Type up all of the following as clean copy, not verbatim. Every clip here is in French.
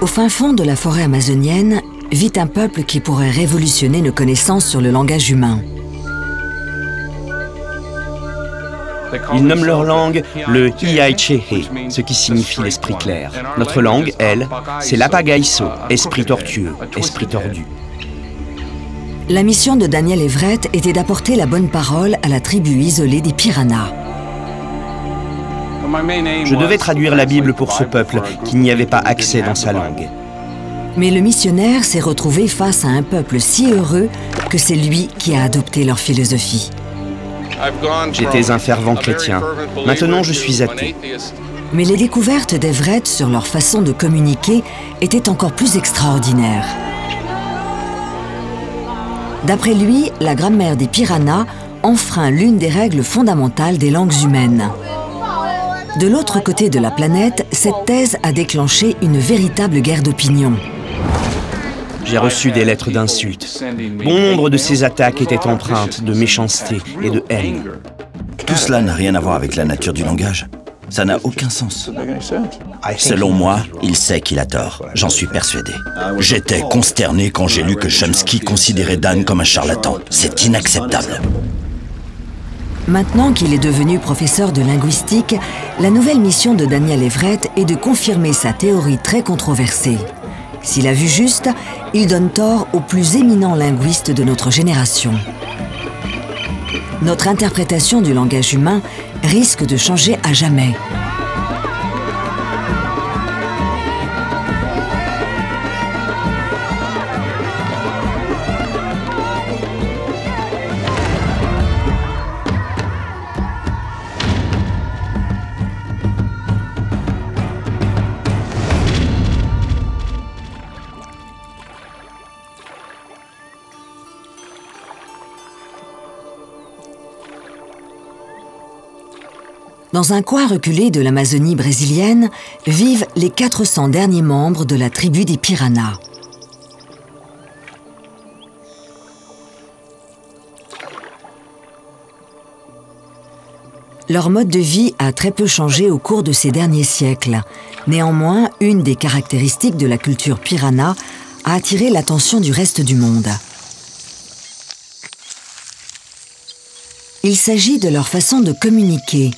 Au fin fond de la forêt amazonienne vit un peuple qui pourrait révolutionner nos connaissances sur le langage humain. Ils nomment leur langue le Iaichehe, ce qui signifie l'esprit clair. Notre langue, elle, c'est l'Apagaiso, esprit tortueux, esprit tordu. La mission de Daniel Everett était d'apporter la bonne parole à la tribu isolée des Piranhas. Je devais traduire la Bible pour ce peuple qui n'y avait pas accès dans sa langue. Mais le missionnaire s'est retrouvé face à un peuple si heureux que c'est lui qui a adopté leur philosophie. J'étais un fervent chrétien. Maintenant, je suis athée. Mais les découvertes d'Everett sur leur façon de communiquer étaient encore plus extraordinaires. D'après lui, la grammaire des Piranhas enfreint l'une des règles fondamentales des langues humaines. De l'autre côté de la planète, cette thèse a déclenché une véritable guerre d'opinion. J'ai reçu des lettres d'insultes. Bon nombre de ces attaques étaient empreintes de méchanceté et de haine. Tout cela n'a rien à voir avec la nature du langage. Ça n'a aucun sens. Selon moi, il sait qu'il a tort. J'en suis persuadé. J'étais consterné quand j'ai lu que Chomsky considérait Dan comme un charlatan. C'est inacceptable. Maintenant qu'il est devenu professeur de linguistique, la nouvelle mission de Daniel Everett est de confirmer sa théorie très controversée. S'il a vu juste, il donne tort aux plus éminents linguistes de notre génération. Notre interprétation du langage humain risque de changer à jamais. Dans un coin reculé de l'Amazonie brésilienne, vivent les 400 derniers membres de la tribu des Piranhas. Leur mode de vie a très peu changé au cours de ces derniers siècles. Néanmoins, une des caractéristiques de la culture Piranha a attiré l'attention du reste du monde. Il s'agit de leur façon de communiquer.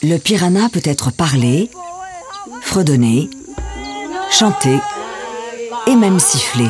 Le piranha peut être parlé, fredonné, chanté et même sifflé.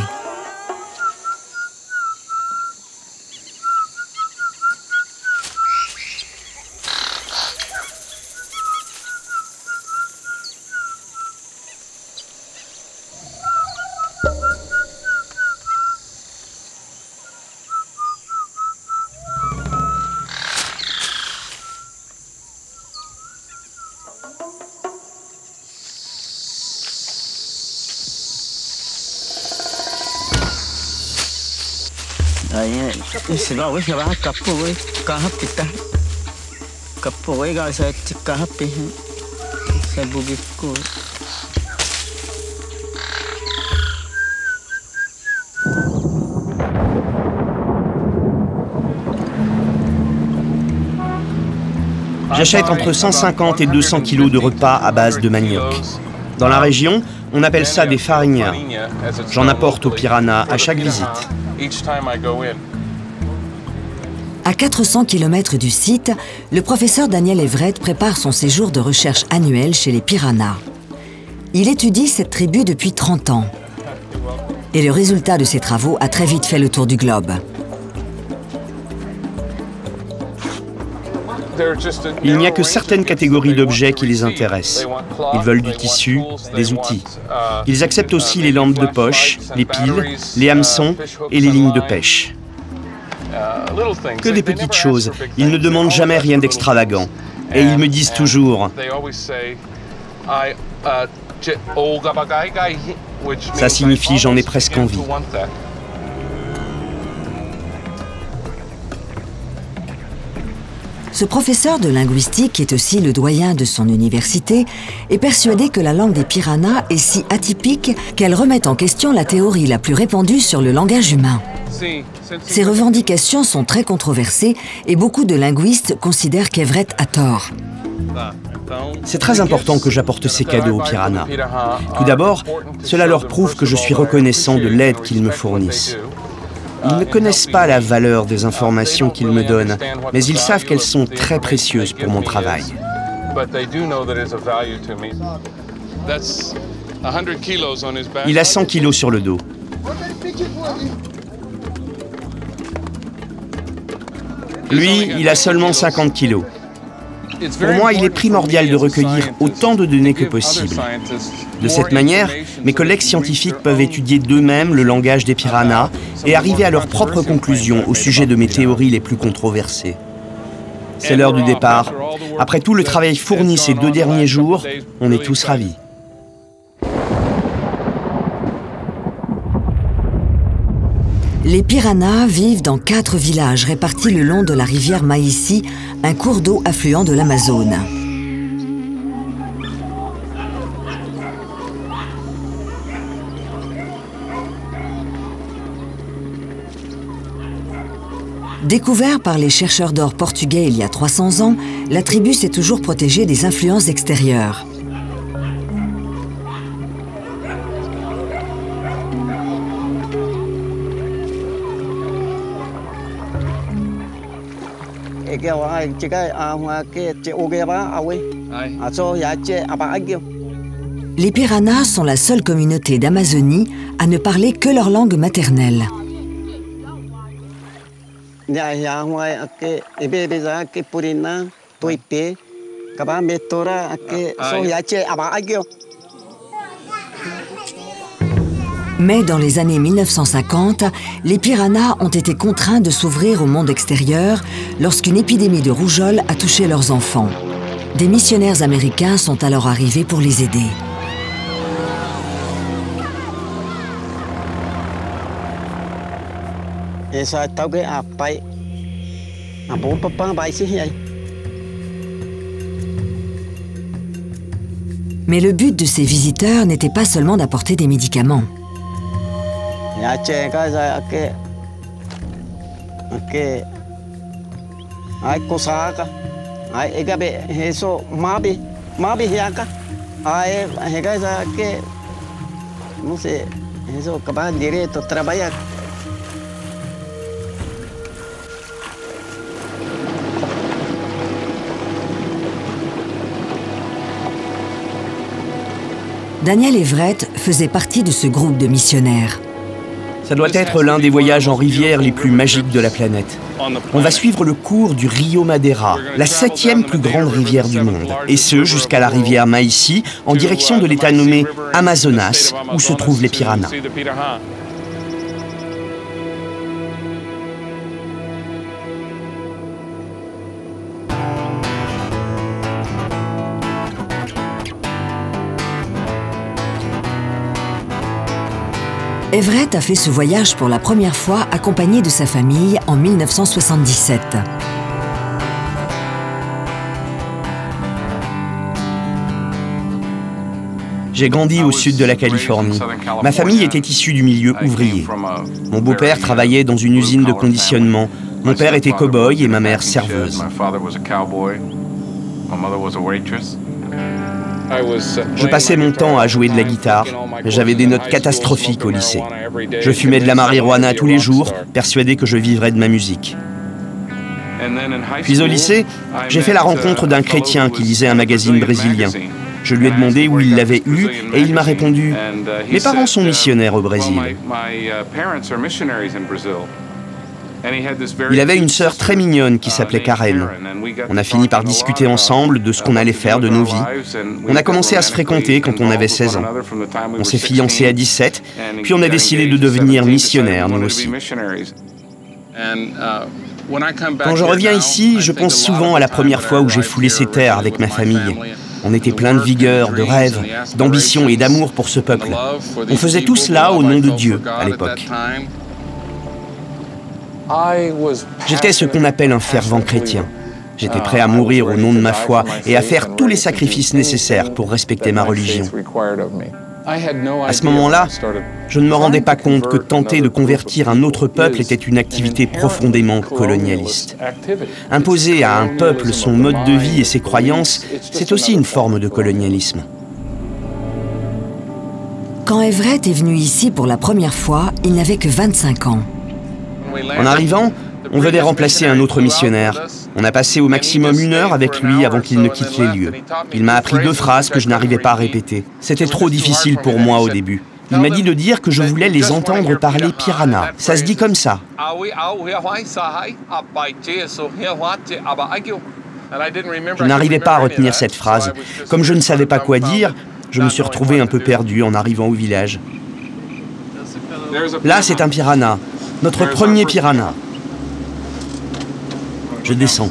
J'achète entre 150 et 200 kilos de repas à base de manioc. Dans la région, on appelle ça des farinhas. J'en apporte aux piranhas à chaque visite. À 400 km du site, le professeur Daniel Everett prépare son séjour de recherche annuel chez les piranhas. Il étudie cette tribu depuis 30 ans. Et le résultat de ses travaux a très vite fait le tour du globe. Il n'y a que certaines catégories d'objets qui les intéressent. Ils veulent du tissu, des outils. Ils acceptent aussi les lampes de poche, les piles, les hameçons et les lignes de pêche. Que des petites choses. Ils ne demandent jamais rien d'extravagant. Et ils me disent toujours « Ça signifie j'en ai presque envie ». Ce professeur de linguistique, qui est aussi le doyen de son université, est persuadé que la langue des piranhas est si atypique qu'elle remet en question la théorie la plus répandue sur le langage humain. Ces revendications sont très controversées et beaucoup de linguistes considèrent qu'Everett a tort. C'est très important que j'apporte ces cadeaux aux piranhas. Tout d'abord, cela leur prouve que je suis reconnaissant de l'aide qu'ils me fournissent. Ils ne connaissent pas la valeur des informations qu'ils me donnent, mais ils savent qu'elles sont très précieuses pour mon travail. Il a 100 kilos sur le dos. Lui, il a seulement 50 kilos. Pour moi, il est primordial de recueillir autant de données que possible. De cette manière, mes collègues scientifiques peuvent étudier d'eux-mêmes le langage des piranhas et arriver à leurs propres conclusions au sujet de mes théories les plus controversées. C'est l'heure du départ. Après tout le travail fourni ces 2 derniers jours, on est tous ravis. Les piranhas vivent dans 4 villages répartis le long de la rivière Maici, un cours d'eau affluent de l'Amazone. Découvert par les chercheurs d'or portugais il y a 300 ans, la tribu s'est toujours protégée des influences extérieures. Les piranhas sont la seule communauté d'Amazonie à ne parler que leur langue maternelle. Mais dans les années 1950, les piranhas ont été contraints de s'ouvrir au monde extérieur lorsqu'une épidémie de rougeole a touché leurs enfants. Des missionnaires américains sont alors arrivés pour les aider. Mais le but de ces visiteurs n'était pas seulement d'apporter des médicaments. Daniel Everett faisait partie de ce groupe de missionnaires. Ça doit être l'un des voyages en rivière les plus magiques de la planète. On va suivre le cours du Rio Madeira, la 7e plus grande rivière du monde, et ce jusqu'à la rivière Maici, en direction de l'état nommé Amazonas, où se trouvent les piranhas. Everett a fait ce voyage pour la première fois accompagné de sa famille en 1977. J'ai grandi au sud de la Californie. Ma famille était issue du milieu ouvrier. Mon beau-père travaillait dans une usine de conditionnement. Mon père était cow-boy et ma mère serveuse. Je passais mon temps à jouer de la guitare, mais j'avais des notes catastrophiques au lycée. Je fumais de la marijuana tous les jours, persuadé que je vivrais de ma musique. Puis au lycée, j'ai fait la rencontre d'un chrétien qui lisait un magazine brésilien. Je lui ai demandé où il l'avait eu et il m'a répondu « Mes parents sont missionnaires au Brésil ». Il avait une sœur très mignonne qui s'appelait Karen. On a fini par discuter ensemble de ce qu'on allait faire de nos vies. On a commencé à se fréquenter quand on avait 16 ans. On s'est fiancés à 17, puis on a décidé de devenir missionnaires, nous aussi. Quand je reviens ici, je pense souvent à la première fois où j'ai foulé ces terres avec ma famille. On était plein de vigueur, de rêves, d'ambition et d'amour pour ce peuple. On faisait tout cela au nom de Dieu à l'époque. J'étais ce qu'on appelle un fervent chrétien. J'étais prêt à mourir au nom de ma foi et à faire tous les sacrifices nécessaires pour respecter ma religion. À ce moment-là, je ne me rendais pas compte que tenter de convertir un autre peuple était une activité profondément colonialiste. Imposer à un peuple son mode de vie et ses croyances, c'est aussi une forme de colonialisme. Quand Everett est venu ici pour la première fois, il n'avait que 25 ans. En arrivant, on venait remplacer un autre missionnaire. On a passé au maximum 1 heure avec lui avant qu'il ne quitte les lieux. Il m'a appris 2 phrases que je n'arrivais pas à répéter. C'était trop difficile pour moi au début. Il m'a dit de dire que je voulais les entendre parler Pirana. Ça se dit comme ça. Je n'arrivais pas à retenir cette phrase. Comme je ne savais pas quoi dire, je me suis retrouvé un peu perdu en arrivant au village. Là, c'est un Pirana. Notre premier Pirana. Je descends.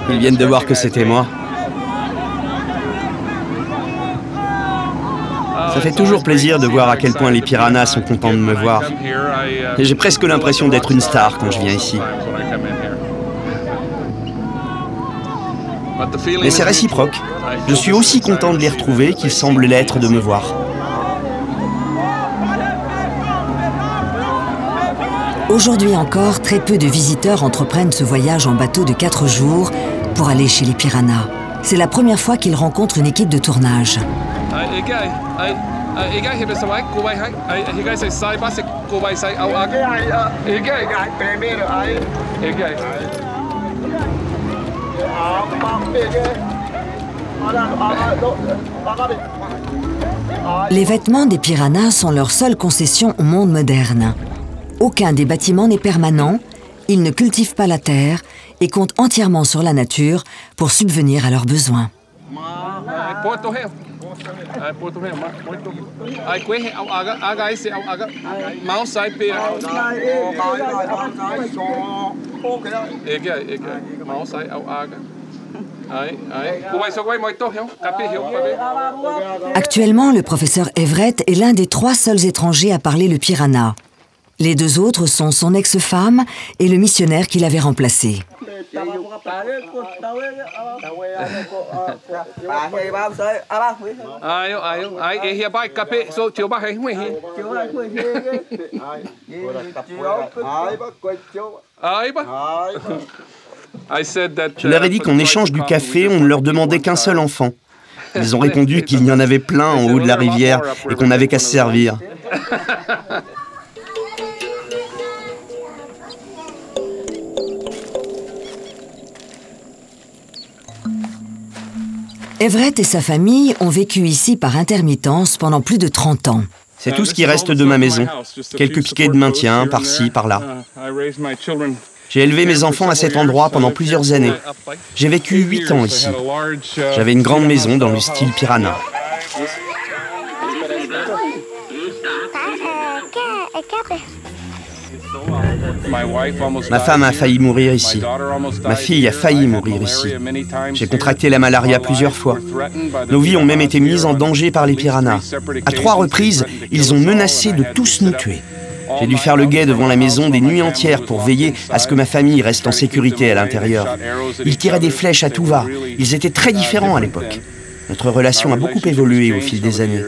Ils viennent de voir que c'était moi. Ça fait toujours plaisir de voir à quel point les Piranas sont contents de me voir. Et j'ai presque l'impression d'être une star quand je viens ici. Mais c'est réciproque. Je suis aussi content de les retrouver qu'ils semblent l'être de me voir. Aujourd'hui encore, très peu de visiteurs entreprennent ce voyage en bateau de 4 jours pour aller chez les Piranas. C'est la première fois qu'ils rencontrent une équipe de tournage. Les vêtements des Piranas sont leur seule concession au monde moderne. Aucun des bâtiments n'est permanent, ils ne cultivent pas la terre et comptent entièrement sur la nature pour subvenir à leurs besoins. Actuellement, le professeur Everett est l'un des 3 seuls étrangers à parler le Pirana. Les 2 autres sont son ex-femme et le missionnaire qui l'avait remplacé. Je leur ai dit qu'en échange du café, on ne leur demandait qu'un seul enfant. Ils ont répondu qu'il y en avait plein en haut de la rivière et qu'on n'avait qu'à se servir. Everett et sa famille ont vécu ici par intermittence pendant plus de 30 ans. C'est tout ce qui reste de ma maison. Quelques piquets de maintien, par-ci, par-là. J'ai élevé mes enfants à cet endroit pendant plusieurs années. J'ai vécu 8 ans ici. J'avais une grande maison dans le style Pirana. Ma femme a failli mourir ici. Ma fille a failli mourir ici. J'ai contracté la malaria plusieurs fois. Nos vies ont même été mises en danger par les Piranas. À 3 reprises, ils ont menacé de tous nous tuer. J'ai dû faire le guet devant la maison des nuits entières pour veiller à ce que ma famille reste en sécurité à l'intérieur. Ils tiraient des flèches à tout va. Ils étaient très différents à l'époque. Notre relation a beaucoup évolué au fil des années.